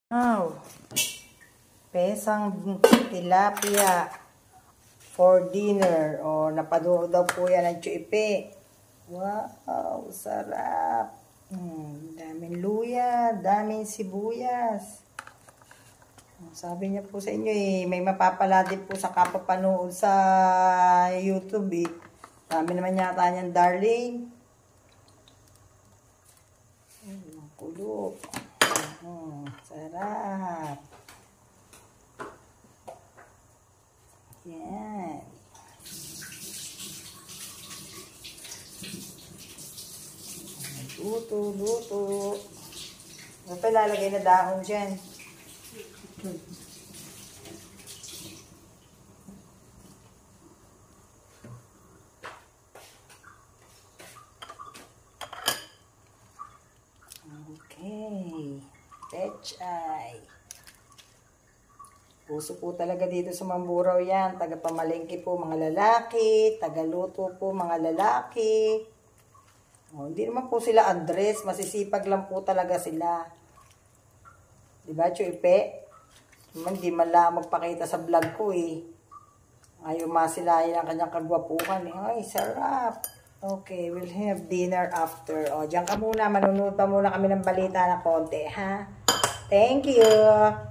Wow, pesang tilapia for dinner. O, napanood daw po yan ng Chuipe. Wow, sarap. Daming luya, daming sibuyas. Sabi niya po sa inyo may mapapala din po sa kapapanood sa YouTube Dami naman yata niyan, darling. Kulo. Sarap. Yan. Luto. Ano pa lalagay na dahon dyan? Okay. Pechay. Puso po talaga dito sa Mamburao yan. Taga-pamalengke po mga lalaki. Taga-luto po mga lalaki. Hindi naman po sila address. Masisipag lang po talaga sila. Diba, Chuipe? Hindi man lang magpakita sa vlog ko Ayaw masilayan ang kanyang kagwapuhan Ay, sarap. Okay, we'll have dinner after. Diyan ka muna. Manunood pa muna kami ng balita na konti, ha? Thank you.